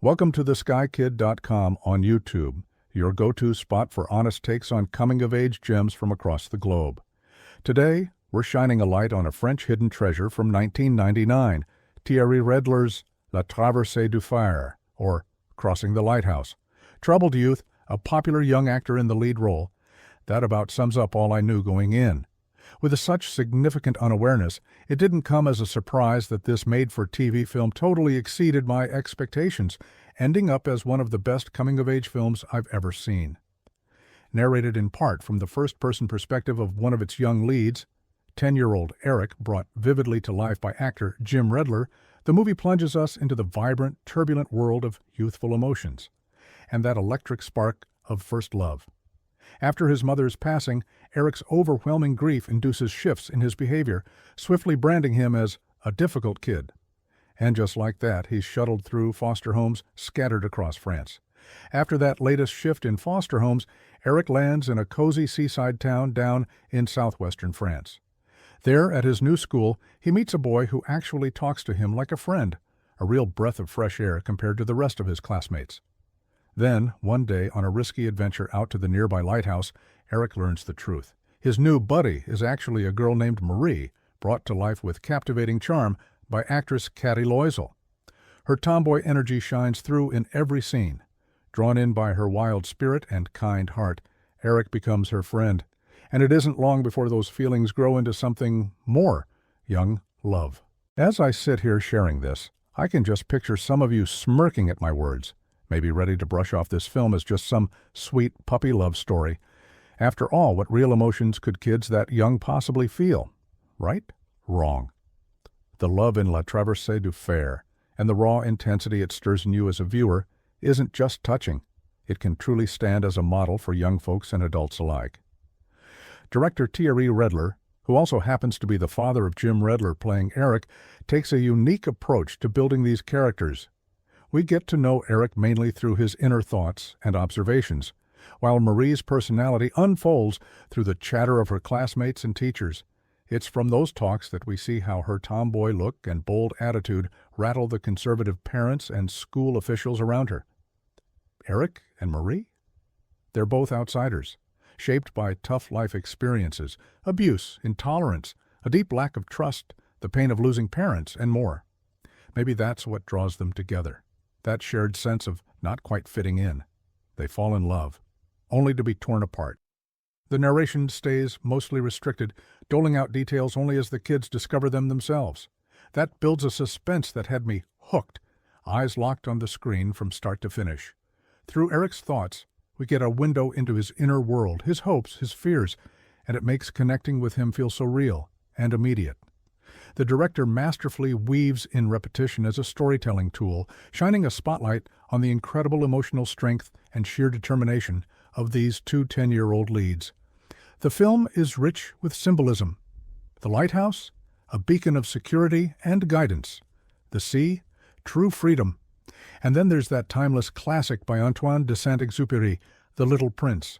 Welcome to theskykid.com on YouTube, your go-to spot for honest takes on coming-of-age gems from across the globe. Today, we're shining a light on a French hidden treasure from 1999, Thierry Redler's La Traversée du Phare, or Crossing the Lighthouse. Troubled youth, a popular young actor in the lead role. That about sums up all I knew going in. With such significant unawareness, it didn't come as a surprise that this made-for-TV film totally exceeded my expectations, ending up as one of the best coming-of-age films I've ever seen. Narrated in part from the first-person perspective of one of its young leads, 10-year-old Eric, brought vividly to life by actor Jim Redler, the movie plunges us into the vibrant, turbulent world of youthful emotions, and that electric spark of first love. After his mother's passing, Eric's overwhelming grief induces shifts in his behavior, swiftly branding him as a difficult kid. And just like that, he's shuttled through foster homes scattered across France. After that latest shift in foster homes, Eric lands in a cozy seaside town down in southwestern France. There, at his new school, he meets a boy who actually talks to him like a friend, a real breath of fresh air compared to the rest of his classmates. Then, one day, on a risky adventure out to the nearby lighthouse, Eric learns the truth. His new buddy is actually a girl named Marie, brought to life with captivating charm by actress Katty Loisel. Her tomboy energy shines through in every scene. Drawn in by her wild spirit and kind heart, Eric becomes her friend, and it isn't long before those feelings grow into something more: young love. As I sit here sharing this, I can just picture some of you smirking at my words, maybe ready to brush off this film as just some sweet puppy love story. After all, what real emotions could kids that young possibly feel? Right? Wrong. The love in La Traversée du Phare, and the raw intensity it stirs in you as a viewer, isn't just touching. It can truly stand as a model for young folks and adults alike. Director Thierry Redler, who also happens to be the father of Jim Redler playing Eric, takes a unique approach to building these characters. We get to know Eric mainly through his inner thoughts and observations, while Marie's personality unfolds through the chatter of her classmates and teachers. It's from those talks that we see how her tomboy look and bold attitude rattle the conservative parents and school officials around her. Eric and Marie? They're both outsiders, shaped by tough life experiences, abuse, intolerance, a deep lack of trust, the pain of losing parents, and more. Maybe that's what draws them together. That shared sense of not quite fitting in. They fall in love, only to be torn apart. The narration stays mostly restricted, doling out details only as the kids discover them themselves. That builds a suspense that had me hooked, eyes locked on the screen from start to finish. Through Eric's thoughts, we get a window into his inner world, his hopes, his fears, and it makes connecting with him feel so real and immediate. The director masterfully weaves in repetition as a storytelling tool, shining a spotlight on the incredible emotional strength and sheer determination of these two 10-year-old leads. The film is rich with symbolism. The lighthouse, a beacon of security and guidance. The sea, true freedom. And then there's that timeless classic by Antoine de Saint-Exupéry, The Little Prince.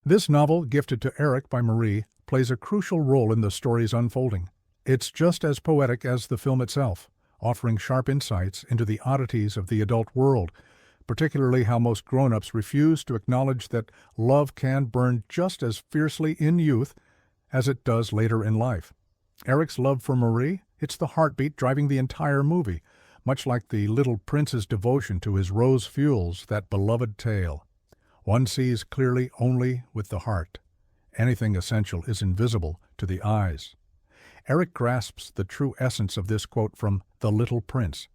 This novel, gifted to Eric by Marie, plays a crucial role in the story's unfolding. It's just as poetic as the film itself, offering sharp insights into the oddities of the adult world, particularly how most grown-ups refuse to acknowledge that love can burn just as fiercely in youth as it does later in life. Eric's love for Marie, it's the heartbeat driving the entire movie, much like the little prince's devotion to his rose fuels, that beloved tale. One sees clearly only with the heart. Anything essential is invisible to the eyes. Eric grasps the true essence of this quote from The Little Prince.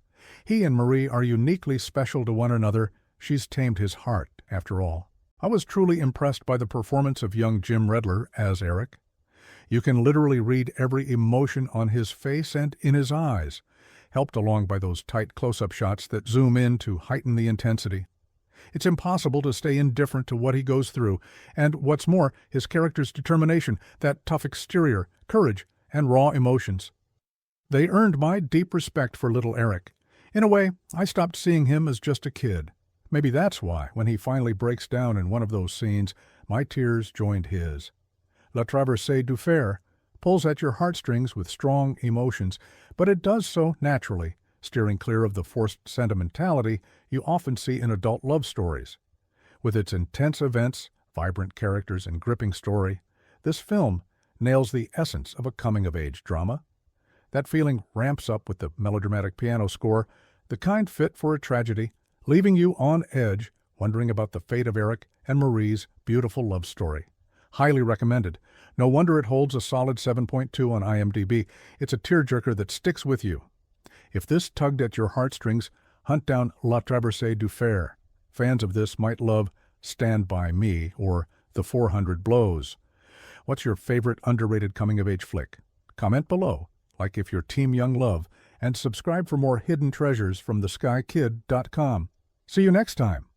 He and Marie are uniquely special to one another. She's tamed his heart, after all. I was truly impressed by the performance of young Jim Redler as Eric. You can literally read every emotion on his face and in his eyes, helped along by those tight close-up shots that zoom in to heighten the intensity. It's impossible to stay indifferent to what he goes through, and what's more, his character's determination, that tough exterior, courage, and raw emotions. They earned my deep respect for little Eric. In a way, I stopped seeing him as just a kid. Maybe that's why, when he finally breaks down in one of those scenes, my tears joined his. La Traversée du Phare pulls at your heartstrings with strong emotions, but it does so naturally, steering clear of the forced sentimentality you often see in adult love stories. With its intense events, vibrant characters, and gripping story, this film nails the essence of a coming-of-age drama. That feeling ramps up with the melodramatic piano score, the kind fit for a tragedy, leaving you on edge, wondering about the fate of Eric and Marie's beautiful love story. Highly recommended. No wonder it holds a solid 7.2 on IMDb. It's a tearjerker that sticks with you. If this tugged at your heartstrings, hunt down La Traversée du Phare. Fans of this might love Stand By Me or The 400 Blows. What's your favorite underrated coming-of-age flick? Comment below, like if you're Team Young Love, and subscribe for more hidden treasures from theskykid.com. See you next time.